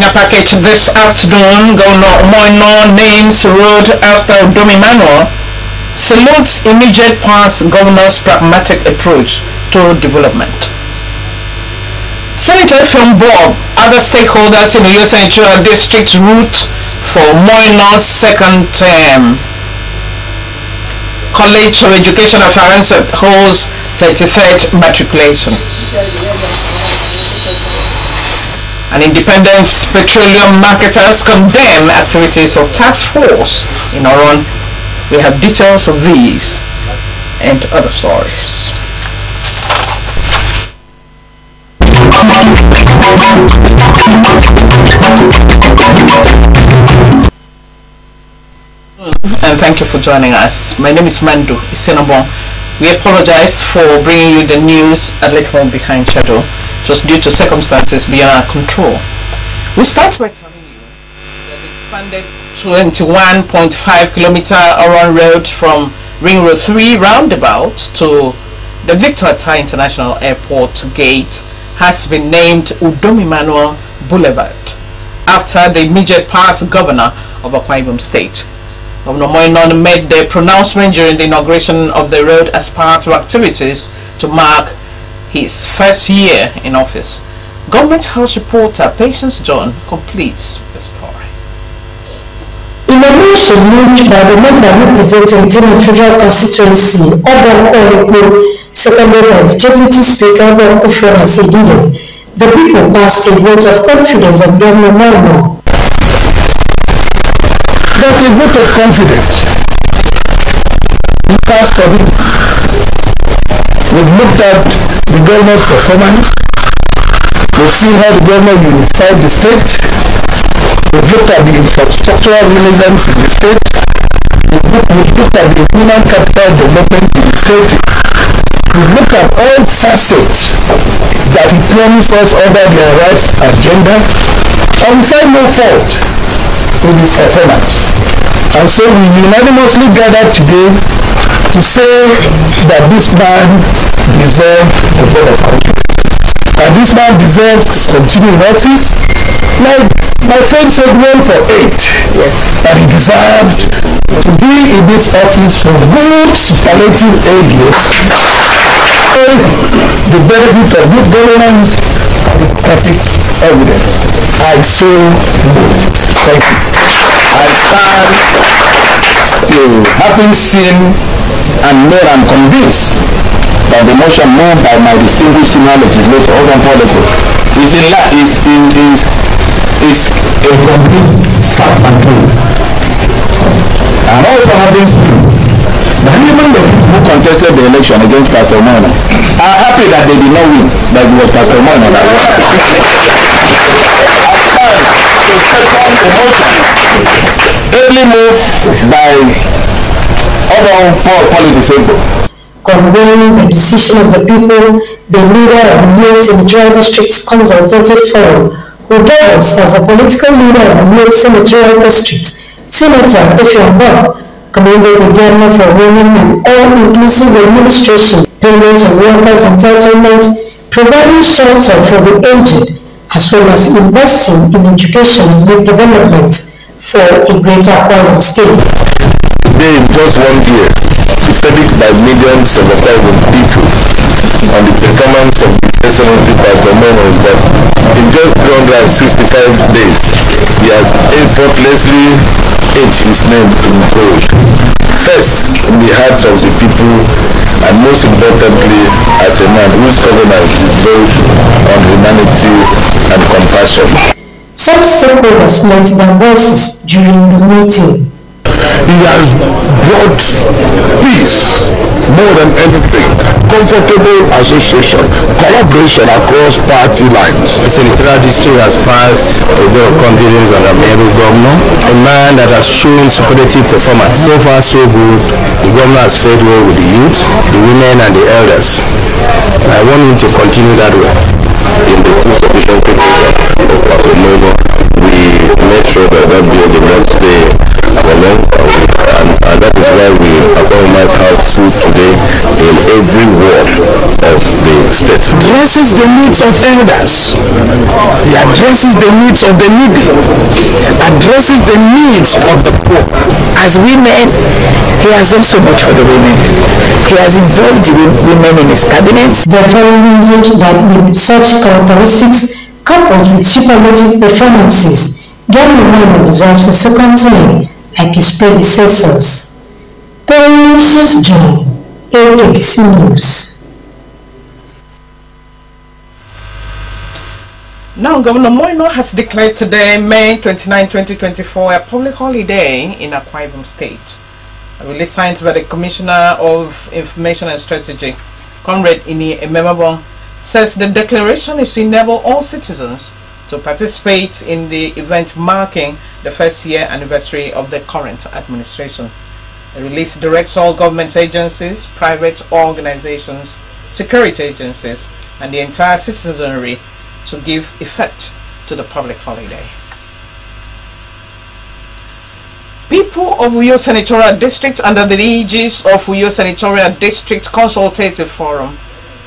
media package this afternoon, Governor Moino names road after Domi Manuel, salutes immediate past governor's pragmatic approach to development. Senator from Bob, other stakeholders in the Yosanchua district route for Moino's second term. College of Education of Faransa holds 33rd matriculation. And independent petroleum marketers condemn activities of task force in Oron. We have details of these and other stories. And thank you for joining us. My name is Mandu Isenabon. We apologize for bringing you the news a little behind schedule. It was due to circumstances beyond our control. We start by telling you that the expanded 21.5 kilometer Oron road from Ring Road 3 roundabout to the Victor Atta International Airport gate has been named Udomi Manuel Boulevard after the immediate past governor of Akwa Ibom State. Governor Moinon made the pronouncement during the inauguration of the road as part of activities to mark his first year in office. Government House reporter Patience John completes the story. In a motion moved by the member representing Tino Federal Constituency, Oban Oleko, seconded by the Deputy Speaker Oban Kufra Sedile, the people passed a vote of confidence on Governor Moino. That a vote of confidence. We passed on it. We've looked at the governor's performance. We've seen how the governor unified the state. We've looked at the infrastructural renaissance in the state. We've looked at the human capital development in the state. We've looked at all facets that he promised us under the rights agenda, and we find no fault in his performance. And so we unanimously gathered today to say that this man deserved a vote of confidence. And this man deserved to continue in office. Like my friend said, 1 for 8. Yes. And he deserved to be in this office for good superlative 8 years. The benefit of good governance and democratic evidence. I so moved. Thank you. I stand to having seen and known and convinced that the motion moved by my distinguished senior legislator Oban Oleko is a complete fact and truth. And also having seen that even the people who contested the election against Pastor Moina are happy that they did not win, that it was Pastor Moina that won. Early move by other four politics. Conveying the decision of the people, the leader of the New Senatorial District Consultative Forum, who doubles as a political leader of the New Senatorial District, Senator Effiong Bob, commended the governor for winning an all-inclusive administration, payment of workers' entitlement, providing shelter for the aged, as well as investing in education and youth development for a greater Akwa Ibom State. Today, in just 1 year, to credit by millions of Akwa Ibom people on the performance of His Excellency Pastor Moino is that in just 365 days, he has effortlessly etched his name in gold. First, in the hearts of the people, and most importantly, as a man whose governance is built on humanity and compassion. Some stakeholders lent their voices during the meeting. He has brought peace more than anything, comfortable association, collaboration across party lines. The Senatorial District has passed a vote of confidence on the able governor, a man that has shown superlative performance. So far, so good. The governor has fared well with the youth, the women, and the elders. I want him to continue that way. In the full sufficiency program of Pastor Moino, we made sure that that bill did not stay for long, and that is why we, Akwa Ibom, have food today in every ward of the the state. Addresses the needs of elders. He addresses the needs of the needy. Addresses the needs of the poor. As women, he has done so much for the women. He has involved the women in his cabinet. The very reason that with such characteristics, coupled with superlative performances, Gani Mano deserves a second term like his predecessors. Precious John, Akbc News. Now, Governor Moino has declared today, May 29, 2024, a public holiday in Akwa Ibom State. A release signed by the Commissioner of Information and Strategy, Comrade Ini Ememabong, says the declaration is to enable all citizens to participate in the event marking the first year anniversary of the current administration. The release directs all government agencies, private organizations, security agencies, and the entire citizenry to give effect to the public holiday. People of Uyo Senatorial District under the aegis of Uyo Senatorial District Consultative Forum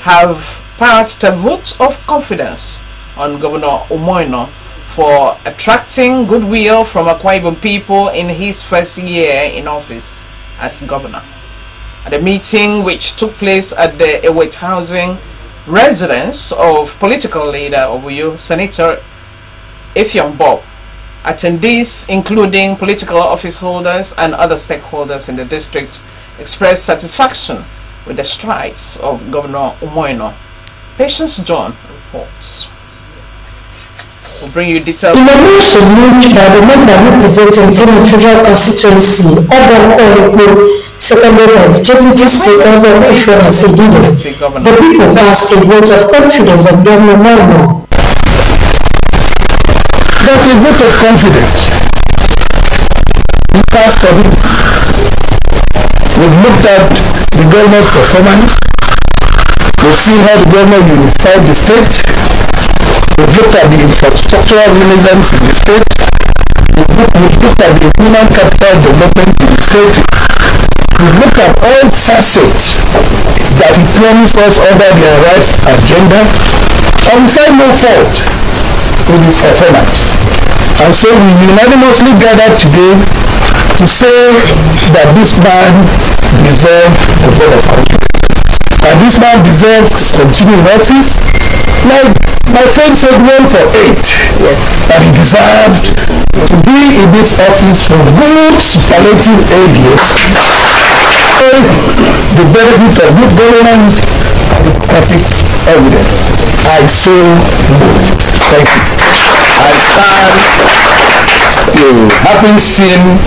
have passed a vote of confidence on Governor Umoino for attracting goodwill from Akwa Ibom people in his first year in office as governor. At a meeting which took place at the Ewet Housing residence of political leader of Uyo, Senator Effiong Bob, attendees including political office holders and other stakeholders in the district expressed satisfaction with the strides of Governor Umoino. Patience John reports. We'll bring you details. In a motion moved by the member representing Tino Federal Constituency, Obon Oleko, seconded by the Deputy Speaker of Ifeoma Sedido, the people passed a vote of confidence on Governor Moino. That's a vote of confidence. We passed on it. We've looked at the governor's performance. We've seen how the governor unified the state. We've looked at the infrastructural renaissance in the state. We've looked at the human capital development in the state. We've looked at all facets that he promised us under the rights agenda, and we find no fault with his performance. And so we unanimously gathered today to say that this man deserved a vote of confidence. And this man deserved to continue in office. Like my friend said, 1 for 8. Yes. And he deserved to be in this office for good superlative 8 years. The benefit of good governance and democratic evidence. I so moved. Thank you. I stand to having seen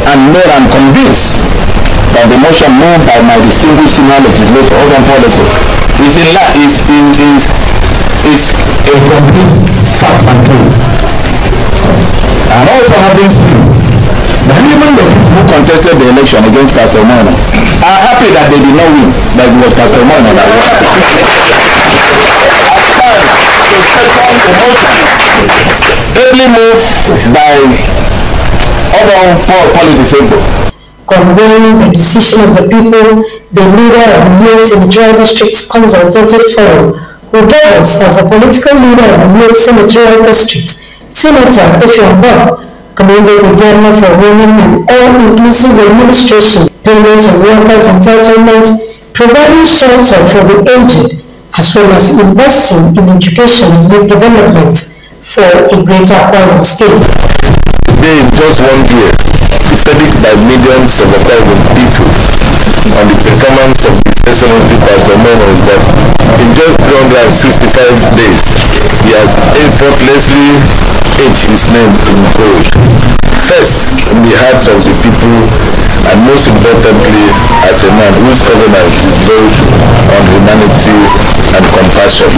and known and convinced that the motion moved by my distinguished senior legislator, Ogan Policy, is a complete fact and truth. And also having seen that even the people who contested the election against Pastor Moino are happy that they did not win, that it was Pastor Moino that won. Ably moved by other politicians. Conveying the decision of the people, the leader of the Uyo Senatorial District's Consultative Forum, who governs as a political leader of the Uyo Senatorial District, Senator Effiong Bob, commended the governor for women and all-inclusive administration, payment of workers' entitlement, providing shelter for the aged, as well as investing in education and youth development for a greater Akwa Ibom state. Today, in just 1 year, the verdict by millions of Akwa Ibom people on the performance of His Excellency Pastor Moino is that in just 365 days, he has effortlessly etched his name in gold. First, in the hearts of the people, and most importantly, as a man whose governance is built on humanity and compassion.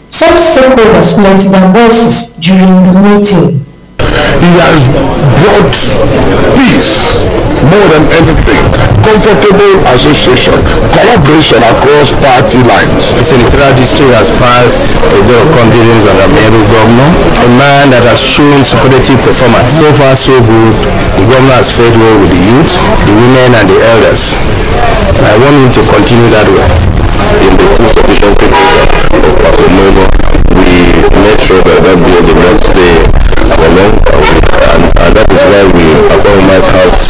Some stakeholders lent their voices during the meeting. He has brought peace more than anything, comfortable association, collaboration across party lines. The Senatorial District has passed a vote of confidence on the able governor, a man that has shown superlative performance. So far, so good. The governor has fared well with the youth, the women, and the elders. And I want him to continue that way in the full sufficiency.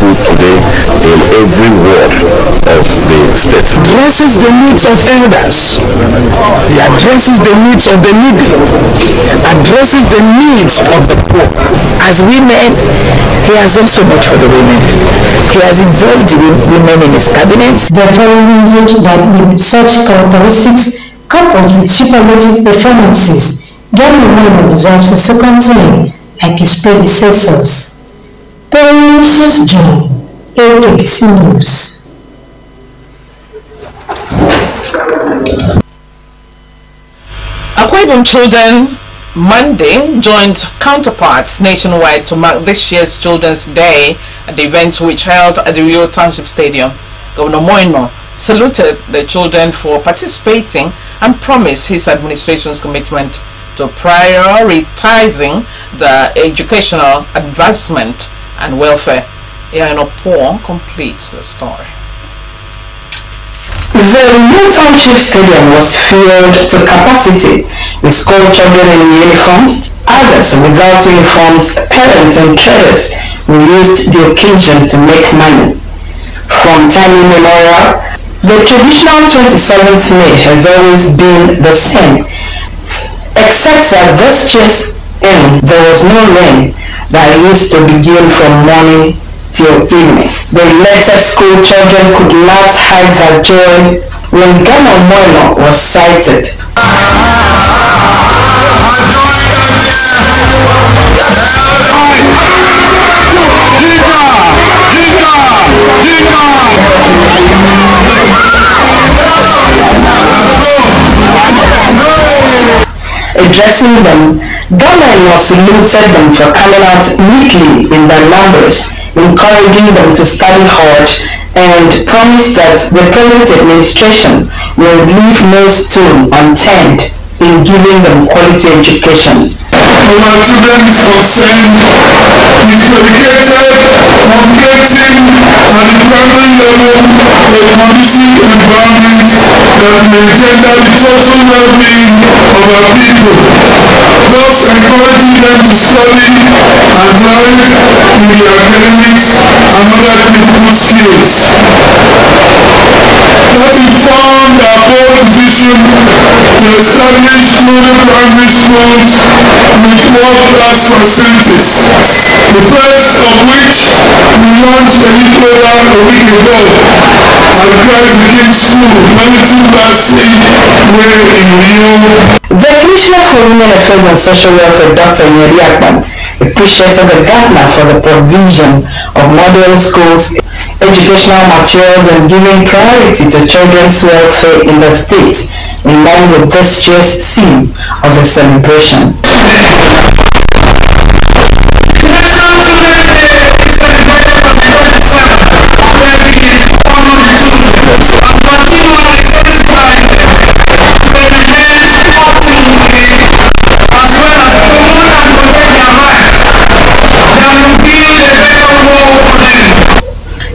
food today in every ward of the state. Addresses the needs of elders. He addresses the needs of the needy. Addresses the needs of the poor. As women, he has done so much for the women. He has involved the women in his cabinet. Therefore, reasoned that with such characteristics, coupled with superlative performances, Ghana Minor deserves a second term like his predecessors. Precious John, Akbc News. Akwa Ibom children Monday joined counterparts nationwide to mark this year's Children's Day at the event which held at the Rio Township Stadium. Governor Moino saluted the children for participating and promised his administration's commitment to prioritizing the educational advancement and welfare. Poor completes the story. The Rio Township Stadium was filled to capacity with school children in uniforms, others without uniforms, parents and traders who used the occasion to make money. From time immemorial, the traditional 27th May has always been the same, except that this year's end there was no rain that used to begin from morning till evening. The later school children could not hide their joy when Ghana Moino was sighted. Addressing them, Ghana saluted them for coming out neatly in their numbers, encouraging them to study hard, and promised that the present administration will leave no stone unturned in giving them quality education. Our children is concerned, is dedicated on creating at the primary level a conducive environment that may engender the total well-being of our people, thus encouraging them to study and thrive in the academics and other critical skills. That informed our bold decision to establish modern primary schools with world-class facilities, the first of which we launched a little over a week ago at Christ the King School, Manitou Basi, Way in Rio. The Commissioner for Women Affairs and Social Welfare, Dr. Nyeri Akpan, appreciated the governor for the provision of model schools, educational materials, and giving priority to children's welfare in the state, in line with this year's theme of the celebration.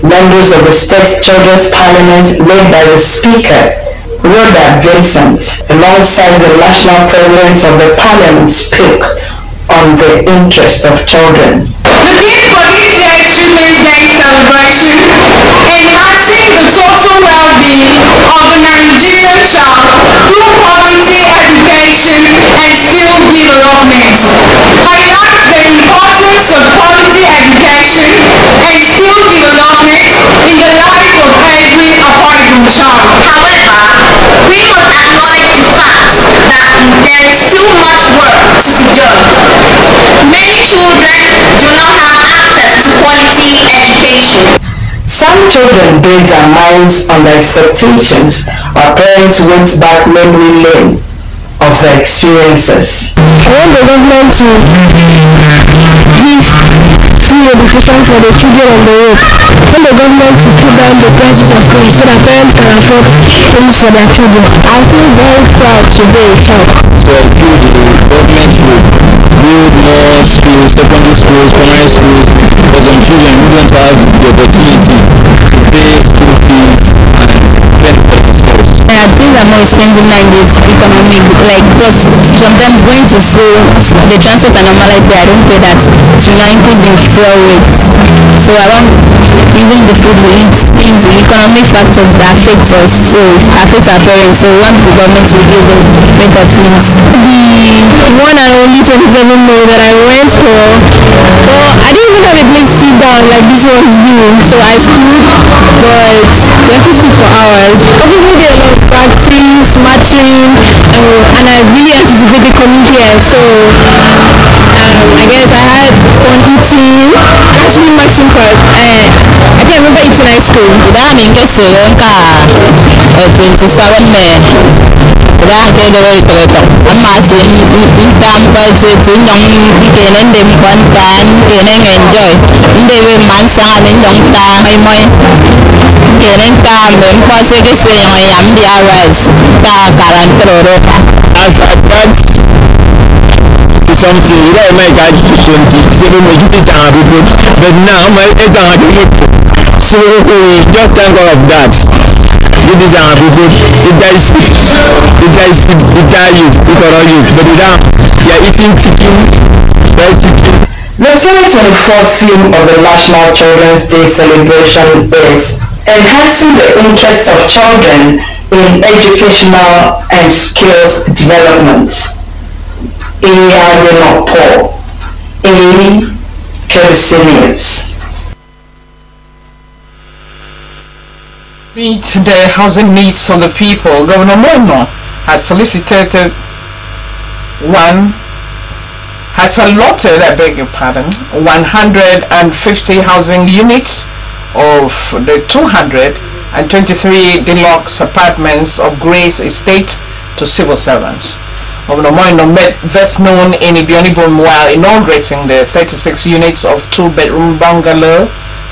Members of the State Children's Parliament, led by the Speaker, Rhoda Vincent, alongside the National President of the Parliament, spoke on the interest of children. The theme for this year's Children's Day celebration, enhancing the total well-being of the Nigerian child through quality education and skill development, highlights the importance of quality education and skill development in the life of every affordable child. However, we must acknowledge the fact that there is still much work to be done. Many children do not have access to quality education. Some children build their minds on their expectations, while parents went back memory lane of their experiences. I want the government to give free education for the children on the road. I want the government to put down the prices of things so that parents can afford things for their children. I feel very proud to be a child. So I feel the government should build more schools, secondary schools, primary schools, for some children who don't have the opportunity to pay school fees and fend for themselves. Things are more expensive now in this economy, like because sometimes going to school, the transport and normal life, I don't pay that to now increase in fuel rates. So around even the food we eat, things, the economic factors that affect us, so affect our parents. So we want the government to give us better things. The one and only 27 May that I went for, well, I didn't even have a place to sit down like this one's doing. So I stood, but we have to sit for hours. Obviously there are a lot of practice, matching, and I really anticipated coming here. So I guess I had fun eating. Actually, matching part. I can remember eating ice cream. That means que se venga 27 May. That can do it. I'm asking income because it's in young people and them one can enjoy. They will man sang and young time my getting time and possibly que se young DRS. That garantero. As advance to something, you don't make it to 27 May. You just have people, but now my it's a so just thank God of that. This is our people. It dies you, but they are eating chicken, fried chicken. The 2024 theme of the National Children's Day celebration is enhancing the interest of children in educational and skills development. Akbc News. Meet the housing needs of the people. Governor Mono has allotted, 150 housing units of the 223 deluxe apartments of Grace Estate to civil servants. Governor Mono made this known in Ibionibon while inaugurating the 36 units of 2-bedroom bungalow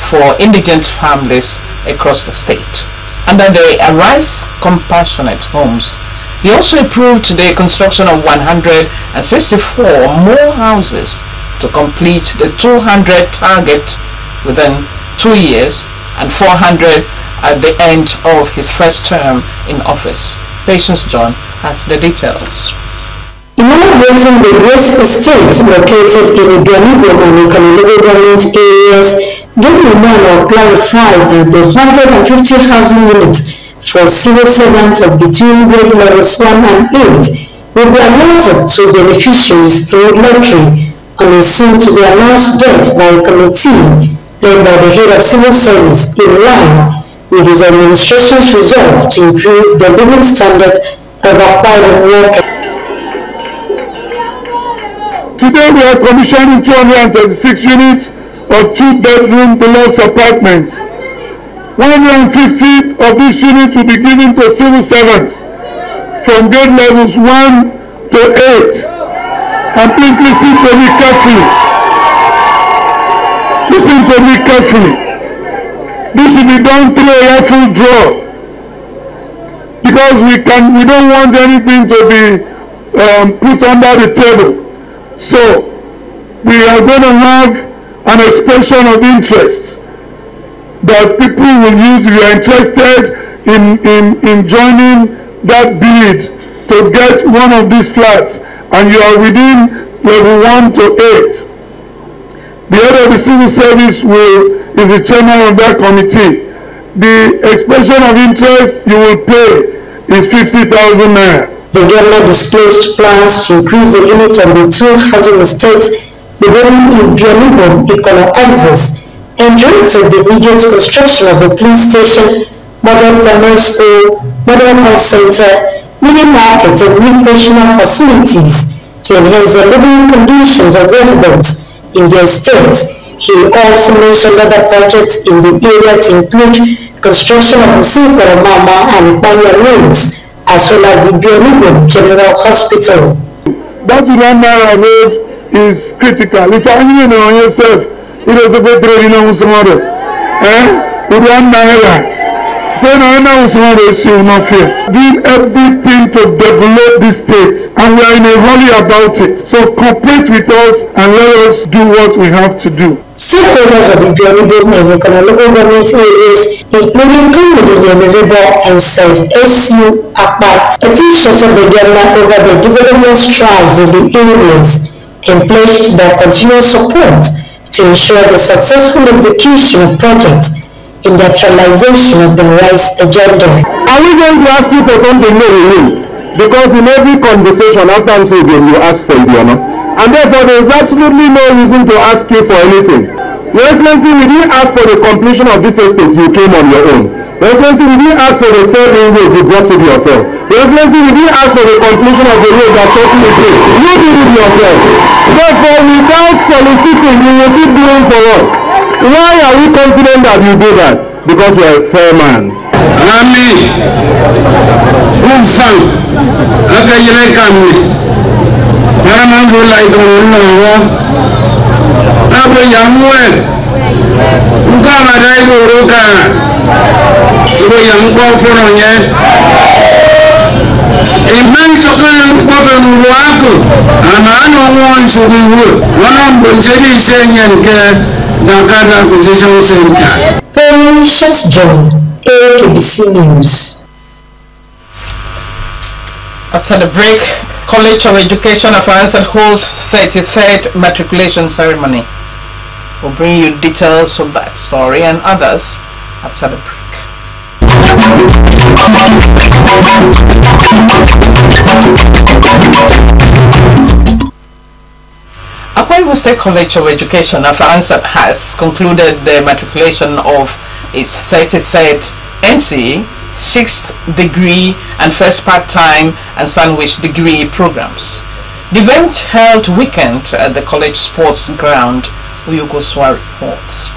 for indigent families across the state under the Arise Compassionate Homes. He also approved the construction of 164 more houses to complete the 200 target within 2 years and 400 at the end of his first term in office. Patience John has the details. Inaugurating the Grace Estate located in Ibionibon and Ikanilego government areas, Governor Mono clarified that the 150 housing units for civil servants of between grade levels 1 and 8 will be allotted to beneficiaries through lottery on a soon-to-be-announced date by a committee led by the head of civil service in line with his administration's resolve to improve the living standard of acquired workers. Today we are commissioning 236 units of 2-bedroom deluxe apartments. 150 of these units will be given to civil servants from grade levels 1 to 8. And please listen to me carefully. Listen to me carefully. This will be done through a raffle draw, because we don't want anything to be put under the table. So we are going to have an expression of interest that people will use. If you are interested in joining that bid to get one of these flats and you are within level 1 to 8, the head of the civil service is the chairman of that committee. The expression of interest you will pay is 50,000 naira. The governor disclosed plans to increase the unit of the 2 housing estates within Ibionibon Akbc and directed the immediate construction of the police station, model primary school, model health center, mini market and recreational facilities to enhance the living conditions of residents in the estate. He also mentioned other projects in the area to include construction of Usinkoro Mama and Banya roads, as well as the Ibionibon General Hospital. That road is critical. If I know yourself, it is a bit ready now, tomorrow. Doing everything to develop this state, and we are in a hurry about it. So cooperate with us and let us do what we have to do. Stakeholders of the Ibionibon and local government areas, including Kumudi and St. S.U. Akbar, appreciated the government over the development strides in the areas and pledged their continuous support to ensure the successful execution of projects in the actualization of the rice agenda. Are we going to ask you for something? No, we won't. Because in every conversation after this again, you ask for it, and therefore there is absolutely no reason to ask you for anything. Your Excellency, we didn't ask for the completion of this estate, you came on your own. Your Excellency, we didn't ask for the third ring road, you brought it yourself. Your Excellency, we didn't ask for the completion of the road that totally paid. You did it yourself. Therefore, without soliciting, you will keep doing for us. Why are we confident that you do that? Because you are a fair man. Rami, Ufang, Akayene Kamni, Paramango like Olowa, Abu Yamwe, Ukama Daigo Roka, Ugo Yamko Furonye, Imman Sokan Papa Nuruako, Amano wants to be wood, one of Bunchebi Senyan Nakata Acquisition Center. Patience John, Akbc News. After the break, College of Education of Answer holds 33rd matriculation ceremony. We'll bring you details of that story and others after the break. Akbc State College of Education of Answer has concluded the matriculation of its 33rd NCE, 6th degree and first part-time and sandwich degree programs. The event held weekend at the college sports ground. Uyugoswa reports.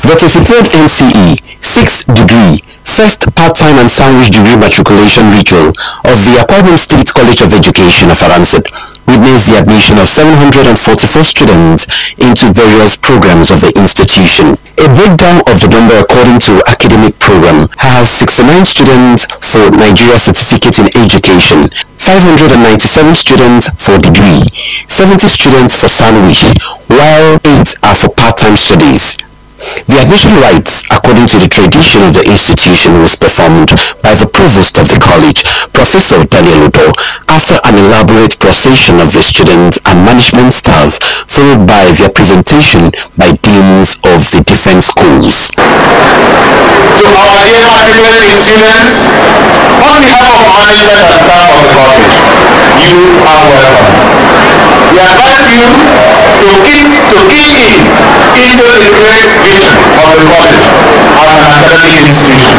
The 33rd NCE, 6th degree, first part-time and sandwich degree matriculation ritual of the Akbc State College of Education of Aransat witnessed the admission of 744 students into various programs of the institution. A breakdown of the number according to academic program has 69 students for Nigeria Certificate in Education, 597 students for degree, 70 students for sandwich, while 8 are for part-time studies. The admission rites, according to the tradition of the institution, was performed by the provost of the college, Professor Daniel Udo, after an elaborate procession of the students and management staff, followed by their presentation by deans of the different schools. To our dear matriculating students, on behalf of management and staff of the college, you are welcome. We advise you to key in into the great vision of the college as an academic institution.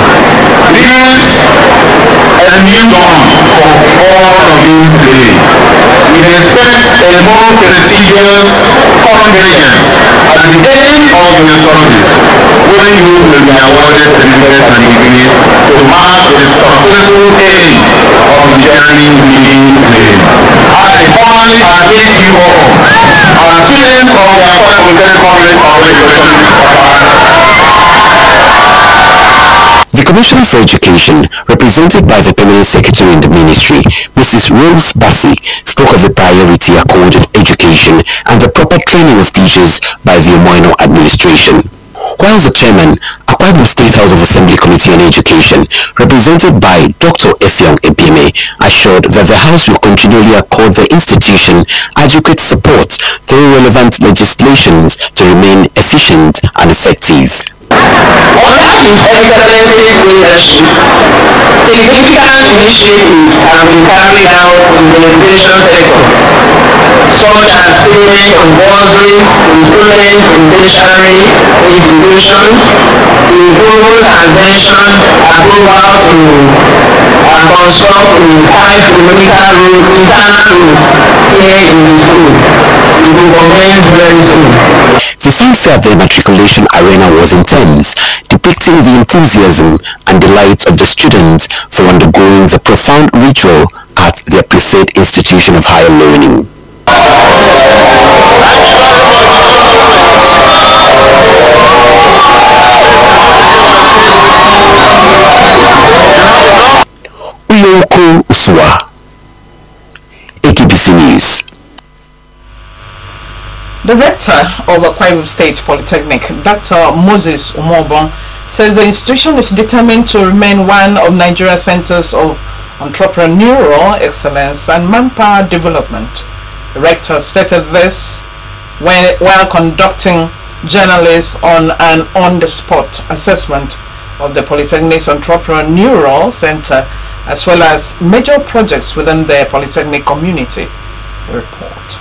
This is a new dawn for all of you today. We expect a more prestigious congregation at the end of your studies, when you will be awarded certificates and degrees to mark the successful end of the journey we begin today. I formally admit you all as students of the Akbc College of Education of The Commissioner for Education, represented by the Permanent Secretary in the Ministry, Mrs. Rose Bassi, spoke of the priority accorded education and the proper training of teachers by the Omoino administration. While the chairman, Akbc State House of Assembly Committee on Education, represented by Dr. Effiong Ebieme, assured that the House will continually accord the institution adequate support through relevant legislations to remain efficient and effective. Under His Excellency's leadership, significant initiatives have been carried out in the education sector, such as payment of bursaries to students in tertiary institutions, the provost has mentioned approval to construct a 5-kilometer road, internal road here in the school. It will commence very soon. The fanfare at the matriculation arena was intense, depicting the enthusiasm and delight of the students for undergoing the profound ritual at their preferred institution of higher learning. Uyoko Uswa, Akbc News. The rector of Akbc State Polytechnic, Dr. Moses Umobon, says the institution is determined to remain one of Nigeria's centers of entrepreneurial excellence and manpower development. The rector stated this while conducting journalists on an on-the-spot assessment of the Polytechnic's Entrepreneurial Center, as well as major projects within the Polytechnic community. Report.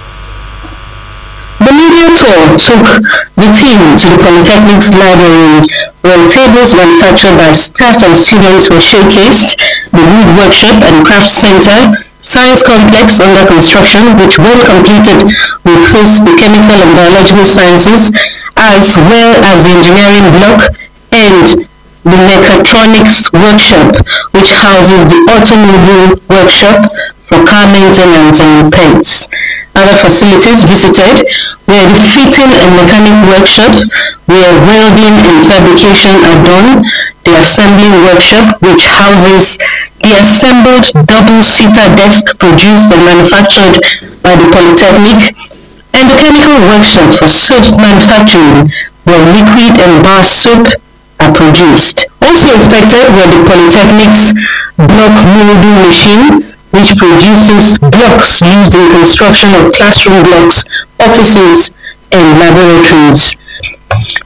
The media tour took the team to the Polytechnic's library, where tables manufactured by staff and students were showcased, the wood workshop and craft center, science complex under construction, which when completed will host the chemical and biological sciences, as well as the engineering block, and the mechatronics workshop, which houses the automobile workshop for car maintenance and repairs. Other facilities visited were the fitting and mechanic workshop, where welding and fabrication are done, the assembling workshop, which houses the assembled double-seater desk produced and manufactured by the Polytechnic, and the chemical workshop for soap manufacturing, where liquid and bar soap are produced. Also inspected were the Polytechnic's block molding machine, which produces blocks used in construction of classroom blocks, offices, and laboratories.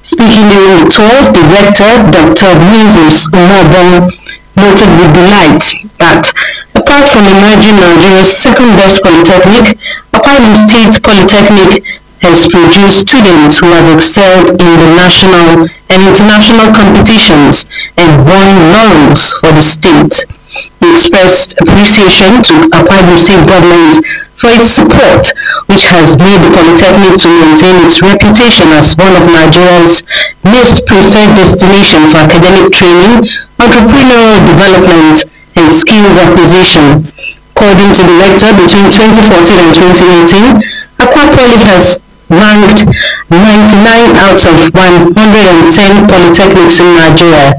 Speaking during the tour, the rector, Dr. Moses Umabong, noted with delight that apart from emerging Nigeria's second-best polytechnic, Akwa State Polytechnic has produced students who have excelled in the national and international competitions and won laurels for the state. He expressed appreciation to Akwa State government for its support, which has made the Polytechnic to maintain its reputation as one of Nigeria's most preferred destination for academic training, entrepreneurial development, and skills acquisition. According to the rector, between 2014 and 2018, Akwa Poly has ranked 99 out of 110 polytechnics in Nigeria,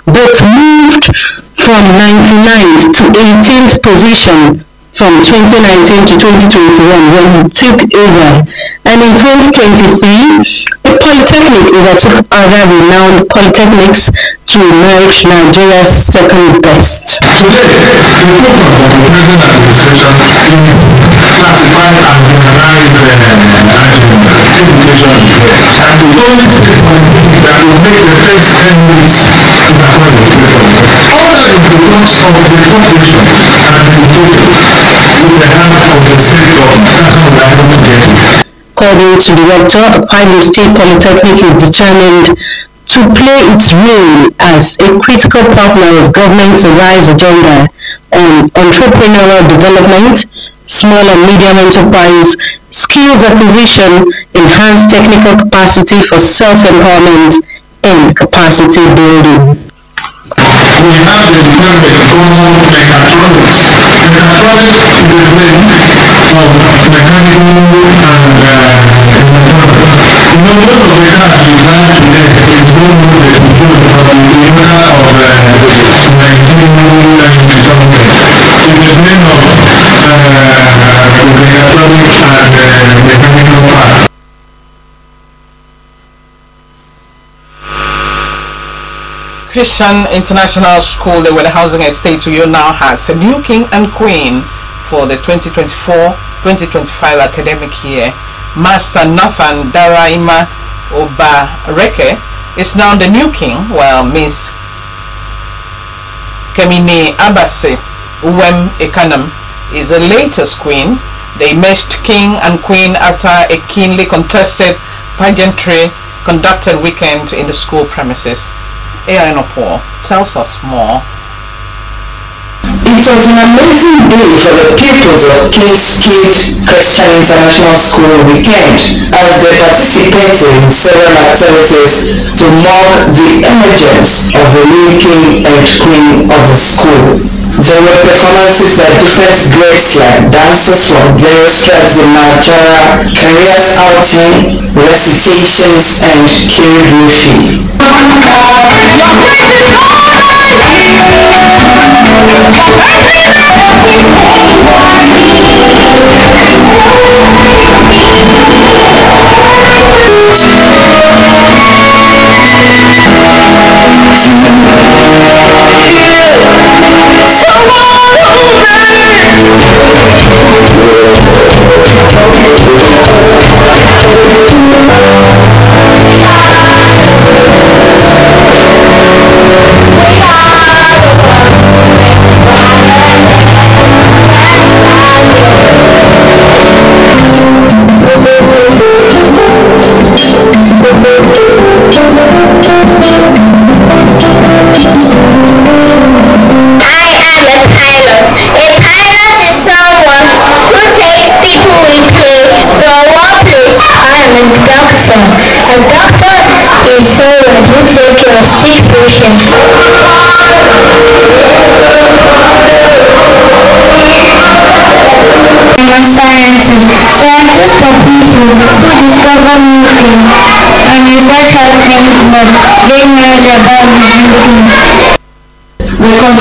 but moved from 99th to 18th position from 2019 to 2021 when he took over, and in 2023 the Polytechnic overtook other renowned polytechnics to emerge Nigeria's second best. Today, the focus of the present administration is classified and generalized education, and the only state policy that will make the first enemies in the country. Other is the loss of the population and education with the help of the state government. That's what we are able to get. According to the rector, Akwa State Polytechnic is determined to play its role as a critical partner of government's RISE agenda on entrepreneurial development, small and medium enterprise, skills acquisition, enhanced technical capacity for self-empowerment, and capacity building. We have the department called mechatronics. Mechatronics is the blend of mechanical and electronic. You know, most of the cars you drive today is don't move the control from the owner of 1990 something. It's the blend of mechatronics and mechanical parts. Christian International School, the Weather Housing Estate Uyo, now has a new king and queen for the 2024-2025 academic year. Master Nathan Daraima Obareke is now the new king, while Miss Kemini Abase Uwem Ekanam is the latest queen. They emerged king and queen after a keenly contested pageantry conducted weekend in the school premises. Ainopo tells us more. It was an amazing day for the pupils of Kingsgate Christian International School weekend as they participated in several activities to mark the emergence of the new king and queen of the school. There were performances by different grades like dancers from various tribes in Nigeria, careers outing, recitations, and choreography.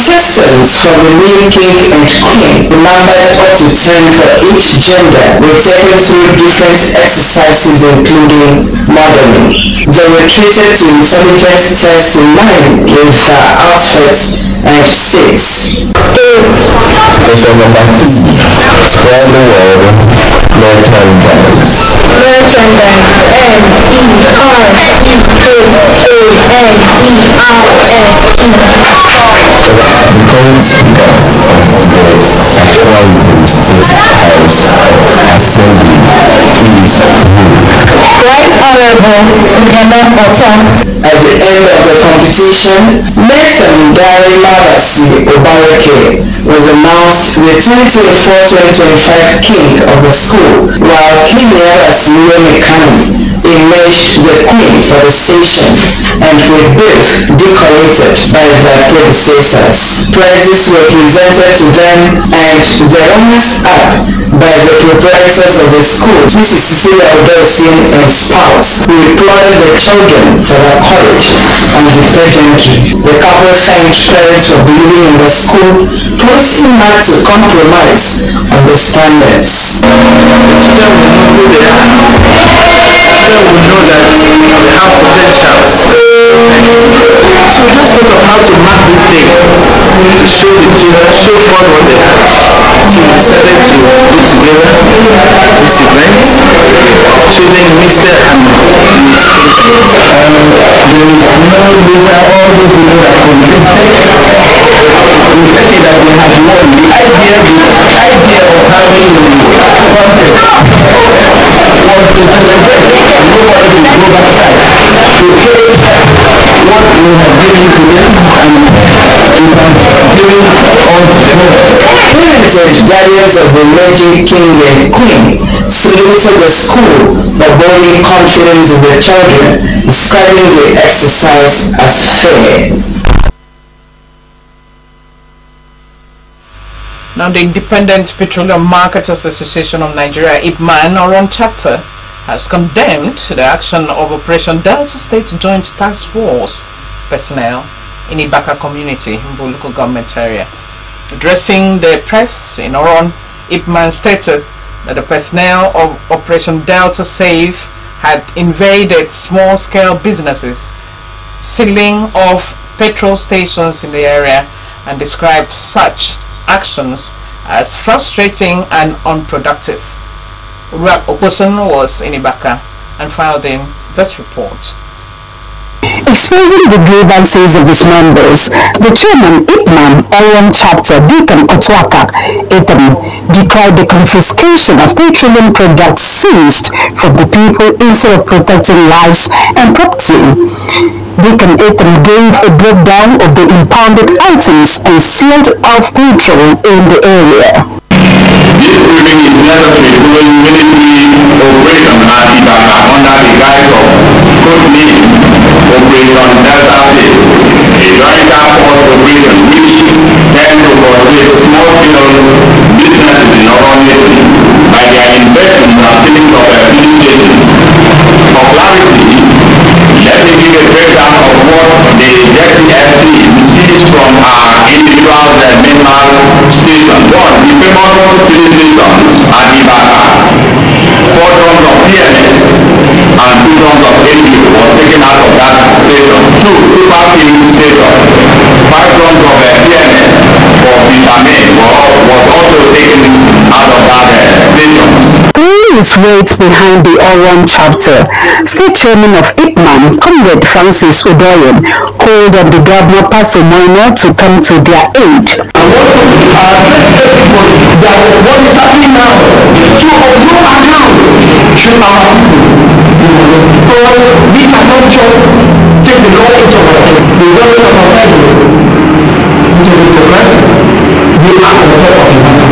Contestants for the new king and queen, numbered up to 10 for each gender, were taken through different exercises including modeling. They were treated to intelligence tests in line with their outfits and seats. Question number 3. Spread the word merchandise. The current speaker of the Akbc State House of Assembly is who? Right Honorable Ghana Otom. At the end of the competition, Nathan Gary Mabasi Obareke was announced the 2024-2025 king of the school, while King Yabasi Wemekani emerged the queen for the station, and were both decorated by their predecessors. Prizes were presented to them and the runners-up by the proprietors of the school, Mrs. Cecilia Odosin and spouse, who applauded the children for their courage and the pageantry. The couple thanked parents for believing in the school, promising not to compromise on the standards. Children will know that they have potentials. So just think of how to mark this day to show the children, show forth what they have. So we decided to put together this event of choosing Mr. and Miss Casey. There is no later all those people that contested. We tell you that we have won. The idea of having a contest was to celebrate. Nobody will go backside. Showcase what we have given to them and it has given all to them. Talented guardians of the emerging king and queen saluted the school for building confidence in the children, describing the exercise as fair. Now, the Independent Petroleum Marketers Association of Nigeria, IPMAN, Oron chapter, has condemned the action of Operation Delta State Joint Task Force personnel in Ibaka community in the local government area. Addressing the press in Oron, IPMAN stated that the personnel of Operation Delta Save had invaded small-scale businesses, sealing off petrol stations in the area, and described such actions as frustrating and unproductive. Rap Oposon was in Ibaka and filed in this report. Exposing the grievances of his members, the chairman IPMAN Oron chapter Deacon Otuaka Etam decried the confiscation of petroleum products seized from the people instead of protecting lives and property. Deacon Etam gave a breakdown of the impounded items and sealed off petrol in the area. This briefing is necessary following military operation at Ibaka under the guise of code name Operation Delta State, a joint task force operation which tends to coordinate small-scale businesses in our nation by their investment and sealing of filling stations. For clarity, let me give a breakdown of what the JTFC seized from our individual members' station. One, the famous filling stations at Ibaka. 4 tons of PNS and 2 tons of APO was taken out of that station. 2, super filling station. 5 tons of PNS for vitamin was also taken out of that station. Pulling his weight behind the Oron chapter, State Chairman of IPMAN, Comrade Francis Udoyen, called on the Governor Paso Moino to come to their aid. I want to address everybody that what is happening now to on no account should our people because we cannot just take the law into our hand. The government of our people to be for granted. We are on top of the matter.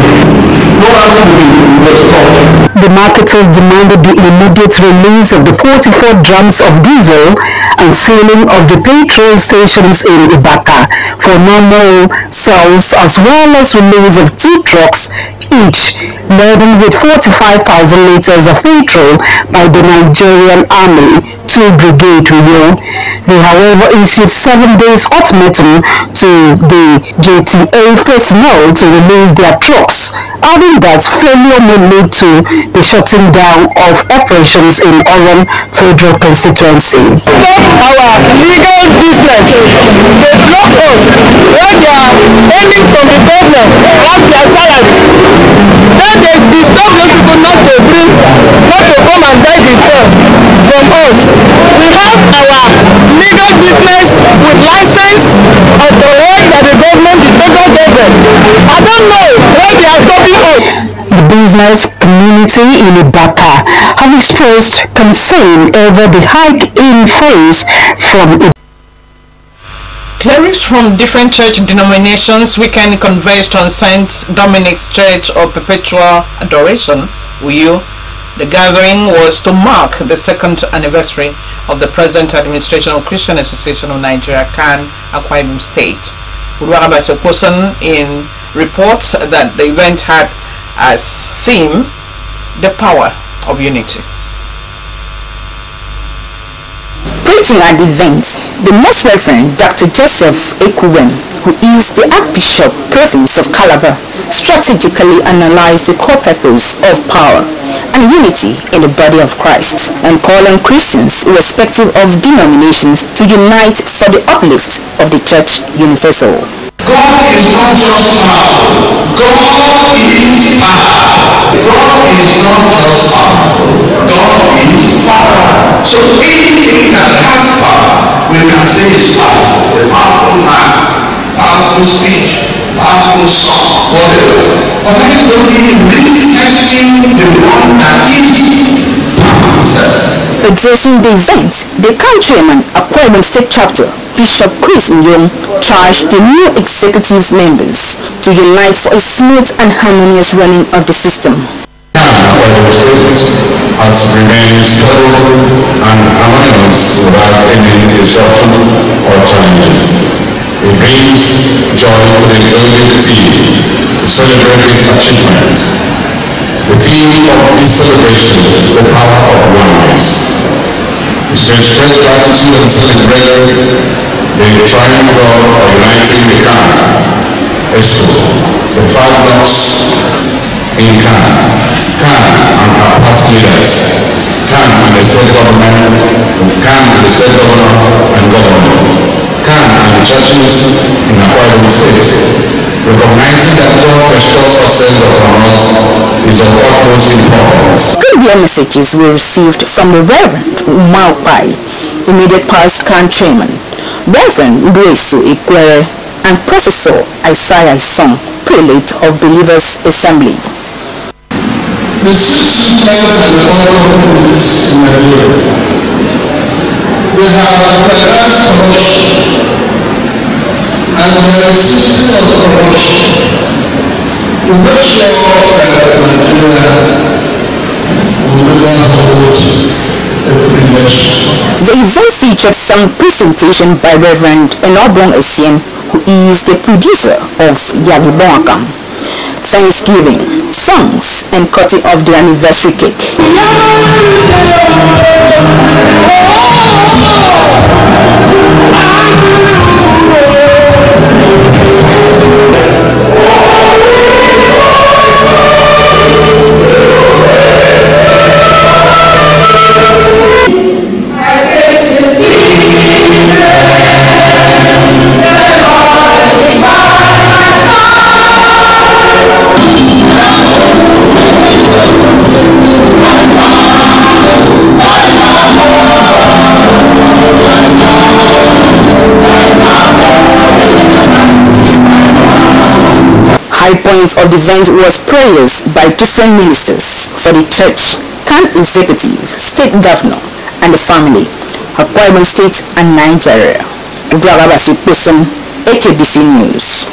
No else will be restored. The marketers demanded the immediate release of the 44 drums of diesel and sealing of the petrol stations in Ibaka for normal sales, as well as release of 2 trucks each laden with 45,000 liters of petrol by the Nigerian Army 2 Brigade Rio. They, however, issued 7 days ultimatum to the JTA personnel to release their trucks, adding that failure may lead to the shutting down of operations in Oran Federal Constituency. Stop our legal business. They block us when they are aiming from the government at their salaries. Then they disturb those people not to come and buy the fuel from us. We have our legal business with license authorized by the government, the federal government. I don't know why they are stopping us. The business community in Ibaka have expressed concern over the hike in fees from Clerics from different church denominations weekend converged on St. Dominic's Church of Perpetual Adoration, Uyo. The gathering was to mark the 2nd anniversary of the present administration of Christian Association of Nigeria, CAN, Akwa Ibom State. Akbc person in reports that the event had as theme the power of unity. Preaching at the event, the Most Reverend Dr. Joseph Ekuwen, who is the Archbishop Province of Calabar, strategically analyzed the core purpose of power and unity in the body of Christ, and called on Christians, irrespective of denominations, to unite for the uplift of the Church Universal. God is not just powerful. God is power. God is not just powerful. God is power. So anything that has power, we can say is powerful. A powerful man, powerful speech, powerful song, whatever. But that is only manifesting the one that is power. Addressing the event, the countryman Akwa Ibom State Chapter, Bishop Chris Nyom, charged the new executive members to unite for a smooth and harmonious running of the system. Akwa Ibom State has remained stable and harmonious without any disruption or challenges. It brings joy to the executive team to celebrate this achievement. The theme of this celebration, the power of oneness, is to express gratitude and celebrate the triumph of uniting the CAN, the 5 blocks in CAN and our past leaders, CAN and the state government, CAN and the state governor and government, CAN and the churches in Akwa Ibom State. Recognizing that God restores success upon us is of utmost importance. Good messages were received from the Reverend Umar Pai, immediate past CAN chairman, Reverend Nduesu Ikwere, and Professor Isaiah Song, prelate of Believers Assembly. The 6 sisters and the other authorities in Nigeria, they have prioritized corruption, and they are insisting on corruption to make sure that Nigeria will never hold a free election. The event featured some presentation by Reverend Enoblong Essien, who is the producer of Yagibon Akam, Thanksgiving, songs, and cutting of the anniversary cake. High points of the event was prayers by different ministers for the church, CAN executive, state governor, and the family, Akwa Ibom State and Nigeria. Akbc, Akbc News.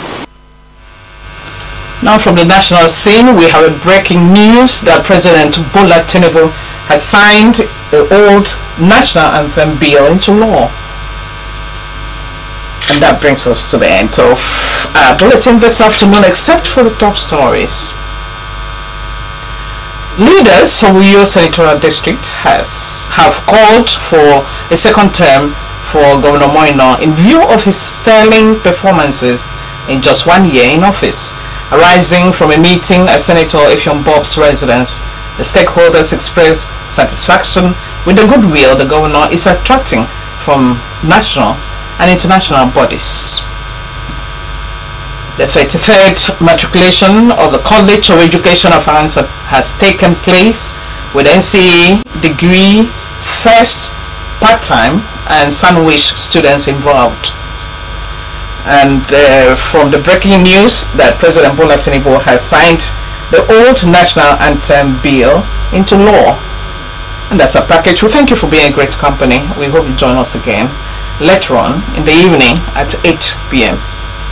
Now from the national scene, we have a breaking news that President Bola Tinubu has signed the old national anthem bill into law. And that brings us to the end of our bulletin this afternoon, except for the top stories. Leaders of Uyo Senatorial District have called for a second term for Governor Moino in view of his sterling performances in just 1 year in office. Arising from a meeting at Senator Effiong Bob's residence, the stakeholders expressed satisfaction with the goodwill the governor is attracting from national and international bodies. The 33rd matriculation of the College of Education of Ansat has taken place with NCE degree, first, part-time and sandwich students involved. And from the breaking news that President Bola Tinubu has signed the old national anthem bill into law. And that's a package. We thank you for being a great company. We hope you join us again later on in the evening at 8 p.m.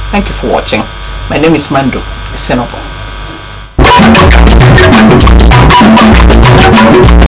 Thank you for watching. My name is Mando Isenobo.